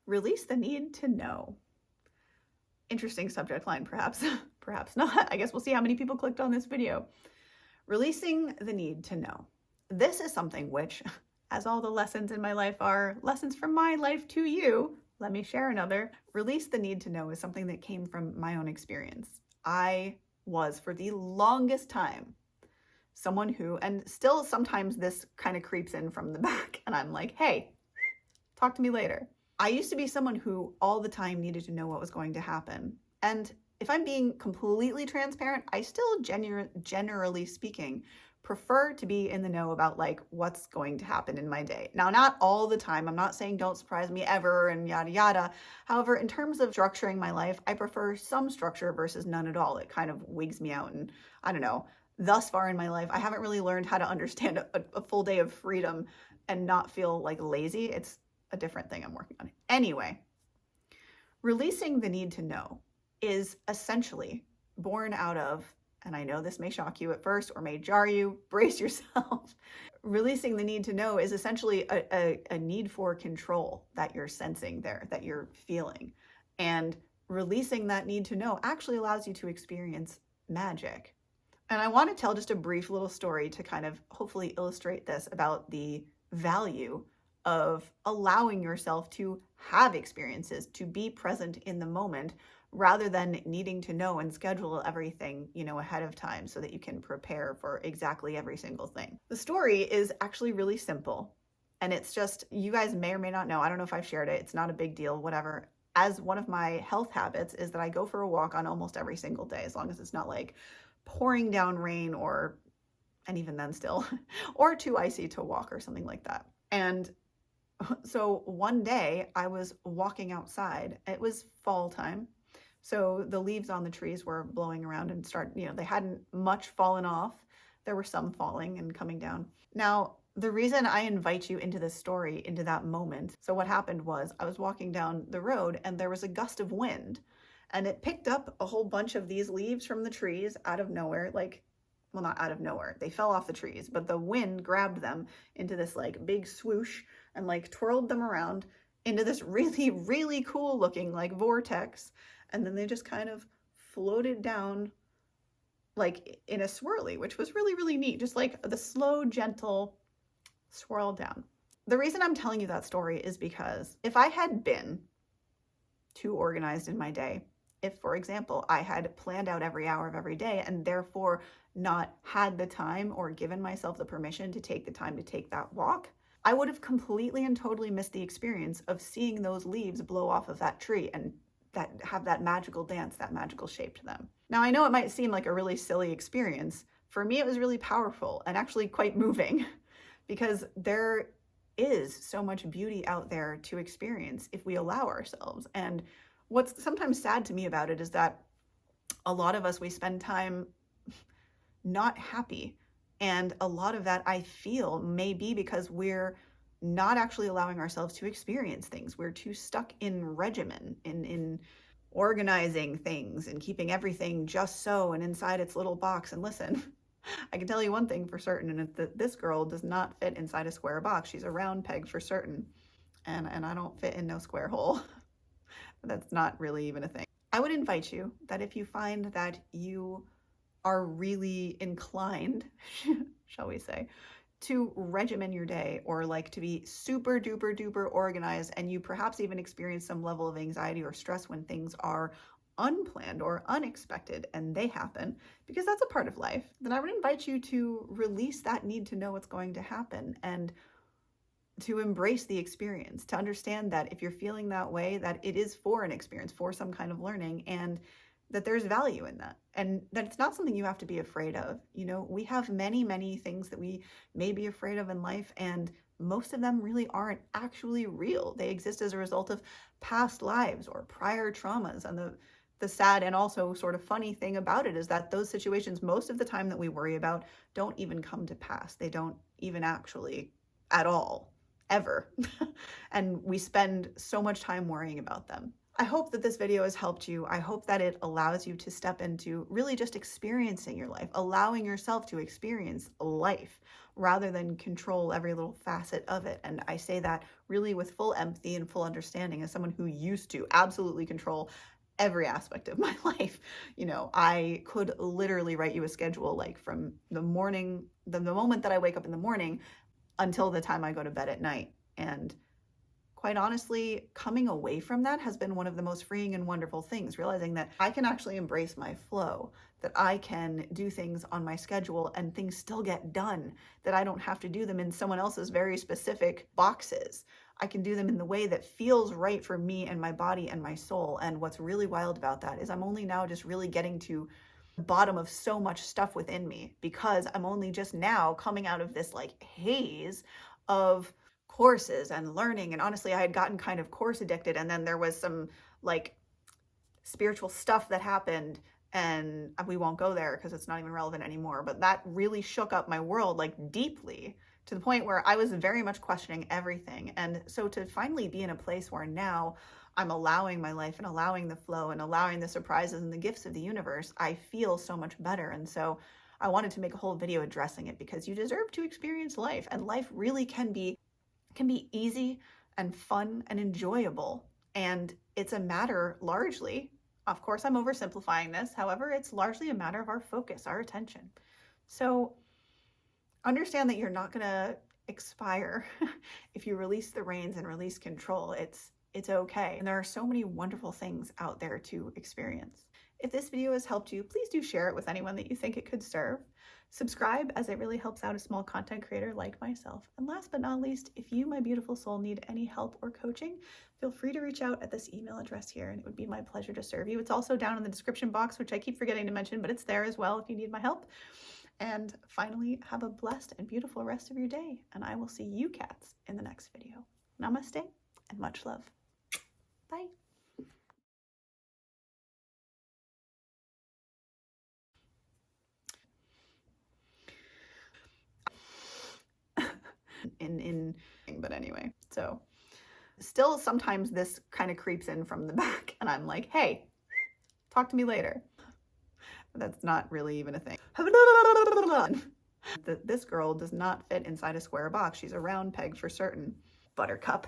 Release the need to know. Interesting subject line, perhaps. Perhaps not. I guess we'll see how many people clicked on this video. Releasing the need to know. This is something which, as all the lessons in my life are lessons from my life to you, let me share another. Release the need to know is something that came from my own experience. I was, for the longest time, someone who, and still sometimes this kind of creeps in from the back, and I'm like, hey, talk to me later. I used to be someone who all the time needed to know what was going to happen. And if I'm being completely transparent, I still generally speaking, prefer to be in the know about like what's going to happen in my day. Now, not all the time. I'm not saying don't surprise me ever and yada yada. However, in terms of structuring my life, I prefer some structure versus none at all. It kind of wigs me out. And I don't know, thus far in my life, I haven't really learned how to understand a full day of freedom and not feel like lazy. It's a different thing I'm working on. Anyway, releasing the need to know is essentially born out of, and I know this may shock you at first or may jar you, brace yourself. Releasing the need to know is essentially a need for control that you're sensing there, that you're feeling. And releasing that need to know actually allows you to experience magic. And I want to tell just a brief little story to kind of hopefully illustrate this about the value of allowing yourself to have experiences, to be present in the moment, rather than needing to know and schedule everything, ahead of time so that you can prepare for exactly every single thing. The story is actually really simple. And it's just, you guys may or may not know, I don't know if I've shared it, it's not a big deal, whatever. As one of my health habits is that I go for a walk on almost every single day, as long as it's not like pouring down rain and even then still, or too icy to walk or something like that. And so one day I was walking outside. It was fall time. So the leaves on the trees were blowing around and they hadn't much fallen off. There were some falling and coming down. Now, the reason I invite you into this story, into that moment, so what happened was I was walking down the road and there was a gust of wind and it picked up a whole bunch of these leaves from the trees out of nowhere, well, not out of nowhere. They fell off the trees, but the wind grabbed them into this like big swoosh and like twirled them around into this really, really cool looking like vortex. And then they just kind of floated down like in a swirly, which was really, really neat. Just like the slow, gentle swirl down. The reason I'm telling you that story is because if I had been too organized in my day, if, for example, I had planned out every hour of every day and therefore not had the time or given myself the permission to take the time to take that walk, I would have completely and totally missed the experience of seeing those leaves blow off of that tree and have that magical dance, that magical shape to them. Now, I know it might seem like a really silly experience. For me, it was really powerful and actually quite moving because there is so much beauty out there to experience if we allow ourselves. And what's sometimes sad to me about it is that a lot of us, we spend time not happy. And a lot of that I feel may be because we're not actually allowing ourselves to experience things. We're too stuck in regimen, in organizing things and keeping everything just so and inside its little box. And listen, I can tell you one thing for certain, and it's that this girl does not fit inside a square box. She's a round peg for certain. And I don't fit in no square hole. That's not really even a thing. I would invite you that if you find that you are really inclined, shall we say, to regimen your day or like to be super duper duper organized, and you perhaps even experience some level of anxiety or stress when things are unplanned or unexpected and they happen, because that's a part of life, then I would invite you to release that need to know what's going to happen and to embrace the experience, to understand that if you're feeling that way, that it is for an experience, for some kind of learning, and that there's value in that, and that it's not something you have to be afraid of. We have many, many things that we may be afraid of in life, and most of them really aren't actually real. They exist as a result of past lives or prior traumas. And the sad and also sort of funny thing about it is that those situations, most of the time that we worry about, don't even come to pass. They don't even actually at all, ever. And we spend so much time worrying about them. I hope that this video has helped you. I hope that it allows you to step into really just experiencing your life, allowing yourself to experience life rather than control every little facet of it. And I say that really with full empathy and full understanding as someone who used to absolutely control every aspect of my life. You know, I could literally write you a schedule like from the morning, the moment that I wake up in the morning until the time I go to bed at night. And quite honestly, coming away from that has been one of the most freeing and wonderful things, realizing that I can actually embrace my flow, that I can do things on my schedule and things still get done, that I don't have to do them in someone else's very specific boxes. I can do them in the way that feels right for me and my body and my soul. And what's really wild about that is I'm only now just really getting to the bottom of so much stuff within me, because I'm only just now coming out of this like haze of courses and learning. And honestly, I had gotten kind of course addicted, and then there was some like spiritual stuff that happened, and we won't go there because it's not even relevant anymore, but that really shook up my world like deeply, to the point where I was very much questioning everything. And so to finally be in a place where now I'm allowing my life and allowing the flow and allowing the surprises and the gifts of the universe, I feel so much better. And so I wanted to make a whole video addressing it, because you deserve to experience life, and life really can be easy and fun and enjoyable. And it's a matter largely, of course I'm oversimplifying this, however, it's largely a matter of our focus, our attention. So understand that you're not gonna expire if you release the reins and release control. It's okay. And there are so many wonderful things out there to experience. If this video has helped you, please do share it with anyone that you think it could serve. Subscribe, as it really helps out a small content creator like myself. And last but not least, if you, my beautiful soul, need any help or coaching, feel free to reach out at this email address here, and it would be my pleasure to serve you. It's also down in the description box, which I keep forgetting to mention, but it's there as well if you need my help. And finally, have a blessed and beautiful rest of your day, and I will see you cats in the next video. Namaste and much love. Bye. But anyway, so still sometimes this kind of creeps in from the back, and I'm like, hey, talk to me later. But that's not really even a thing. This girl does not fit inside a square box. She's a round peg for certain. Buttercup.